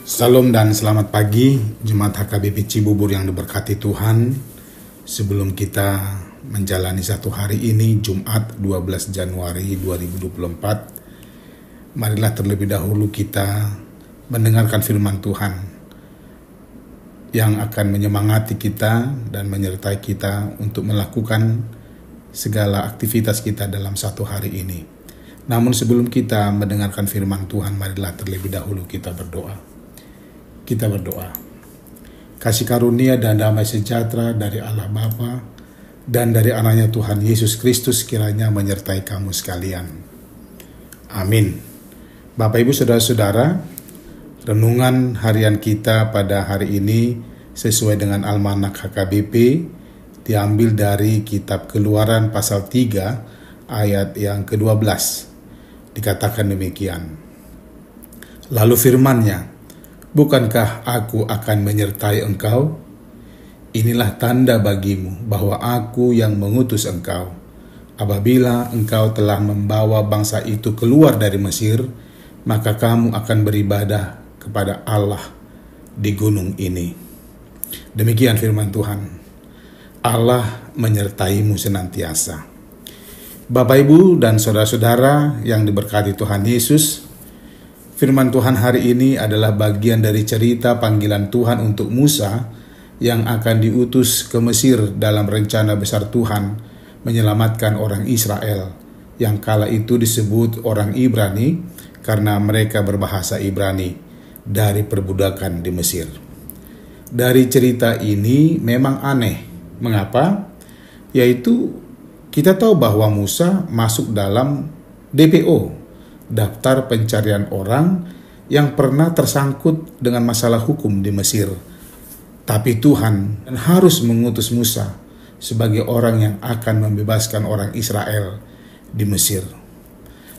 Salam dan selamat pagi Jemaat HKBP Cibubur yang diberkati Tuhan. Sebelum kita menjalani satu hari ini, Jumat 12 Januari 2024, marilah terlebih dahulu kita mendengarkan firman Tuhan yang akan menyemangati kita dan menyertai kita untuk melakukan segala aktivitas kita dalam satu hari ini. Namun sebelum kita mendengarkan firman Tuhan, marilah terlebih dahulu kita berdoa. Kita berdoa. Kasih karunia dan damai sejahtera dari Allah Bapa dan dari anaknya Tuhan Yesus Kristus kiranya menyertai kamu sekalian. Amin. Bapak Ibu Saudara-saudara, renungan harian kita pada hari ini sesuai dengan Almanak HKBP diambil dari kitab Keluaran pasal 3 ayat yang ke-12. Dikatakan demikian. Lalu firman-Nya, bukankah aku akan menyertai engkau? Inilah tanda bagimu bahwa aku yang mengutus engkau. Apabila engkau telah membawa bangsa itu keluar dari Mesir, maka kamu akan beribadah kepada Allah di gunung ini. Demikian firman Tuhan. Allah menyertaimu senantiasa. Bapak Ibu dan saudara-saudara yang diberkati Tuhan Yesus, firman Tuhan hari ini adalah bagian dari cerita panggilan Tuhan untuk Musa yang akan diutus ke Mesir dalam rencana besar Tuhan menyelamatkan orang Israel yang kala itu disebut orang Ibrani karena mereka berbahasa Ibrani dari perbudakan di Mesir. Dari cerita ini memang aneh. Mengapa? Yaitu kita tahu bahwa Musa masuk dalam DPO, daftar pencarian orang yang pernah tersangkut dengan masalah hukum di Mesir. Tapi Tuhan harus mengutus Musa sebagai orang yang akan membebaskan orang Israel di Mesir.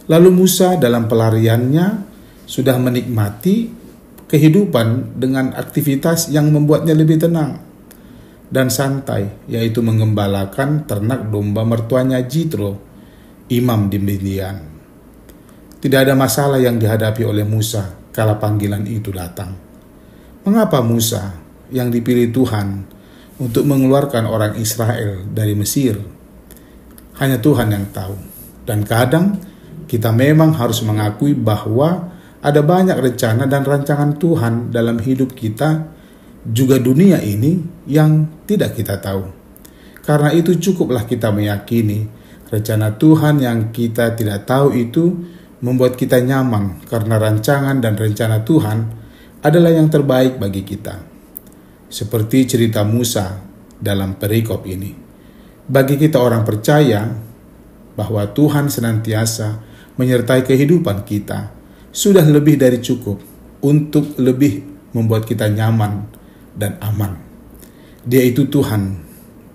Lalu Musa dalam pelariannya sudah menikmati kehidupan dengan aktivitas yang membuatnya lebih tenang dan santai, yaitu mengembalakan ternak domba mertuanya Jitro, imam di Midian. Tidak ada masalah yang dihadapi oleh Musa kala panggilan itu datang. Mengapa Musa yang dipilih Tuhan untuk mengeluarkan orang Israel dari Mesir? Hanya Tuhan yang tahu. Dan kadang kita memang harus mengakui bahwa ada banyak rencana dan rancangan Tuhan dalam hidup kita, juga dunia ini yang tidak kita tahu. Karena itu cukuplah kita meyakini rencana Tuhan yang kita tidak tahu itu membuat kita nyaman karena rancangan dan rencana Tuhan adalah yang terbaik bagi kita. Seperti cerita Musa dalam perikop ini. Bagi kita orang percaya bahwa Tuhan senantiasa menyertai kehidupan kita, sudah lebih dari cukup untuk lebih membuat kita nyaman dan aman. Dia itu Tuhan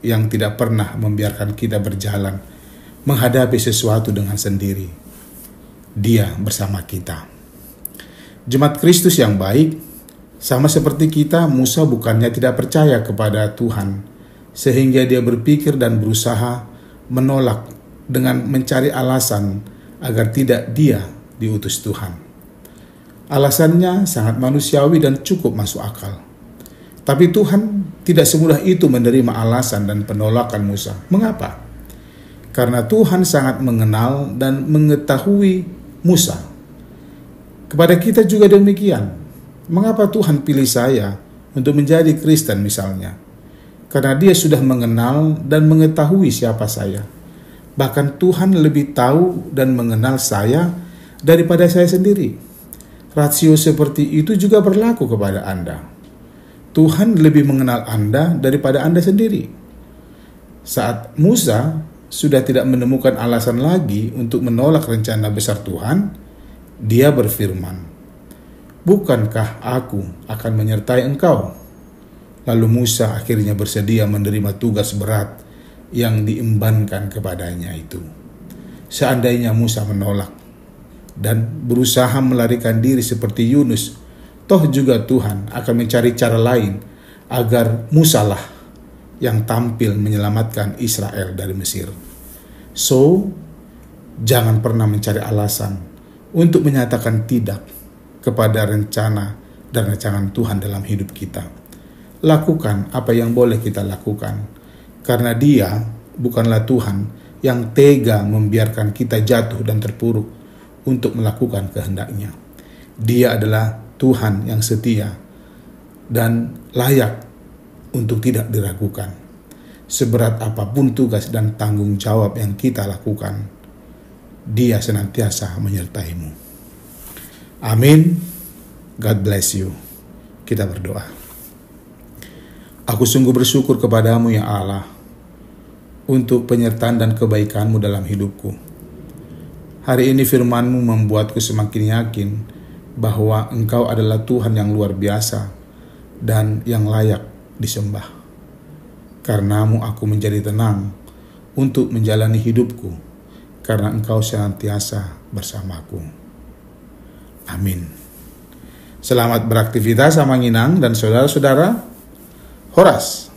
yang tidak pernah membiarkan kita berjalan menghadapi sesuatu dengan sendiri. Dia bersama kita. Jemaat Kristus yang baik, sama seperti kita, Musa bukannya tidak percaya kepada Tuhan, sehingga dia berpikir dan berusaha menolak dengan mencari alasan agar tidak dia diutus Tuhan. Alasannya sangat manusiawi dan cukup masuk akal. Tapi Tuhan tidak semudah itu menerima alasan dan penolakan Musa. Mengapa? Karena Tuhan sangat mengenal dan mengetahui Musa. Kepada kita juga demikian. Mengapa Tuhan pilih saya untuk menjadi Kristen misalnya? Karena dia sudah mengenal dan mengetahui siapa saya. Bahkan Tuhan lebih tahu dan mengenal saya daripada saya sendiri. Rasio seperti itu juga berlaku kepada Anda. Tuhan lebih mengenal Anda daripada Anda sendiri. Saat Musa sudah tidak menemukan alasan lagi untuk menolak rencana besar Tuhan, dia berfirman, bukankah aku akan menyertai engkau? Lalu Musa akhirnya bersedia menerima tugas berat yang diembankan kepadanya itu. Seandainya Musa menolak dan berusaha melarikan diri seperti Yunus, toh juga Tuhan akan mencari cara lain agar Musa lah yang tampil menyelamatkan Israel dari Mesir. So, jangan pernah mencari alasan untuk menyatakan tidak kepada rencana dan rancangan Tuhan dalam hidup kita. Lakukan apa yang boleh kita lakukan, karena Dia bukanlah Tuhan yang tega membiarkan kita jatuh dan terpuruk untuk melakukan kehendak-Nya. Dia adalah Tuhan yang setia dan layak untuk tidak diragukan. Seberat apapun tugas dan tanggung jawab yang kita lakukan, Dia senantiasa menyertaimu. Amin. God bless you. Kita berdoa. Aku sungguh bersyukur kepadamu ya Allah untuk penyertaan dan kebaikan-Mu dalam hidupku. Hari ini firman-Mu membuatku semakin yakin bahwa Engkau adalah Tuhan yang luar biasa dan yang layak disembah. Karena-Mu aku menjadi tenang untuk menjalani hidupku, karena Engkau senantiasa bersamaku. Amin. Selamat beraktivitas sama Nginang dan saudara-saudara. Horas.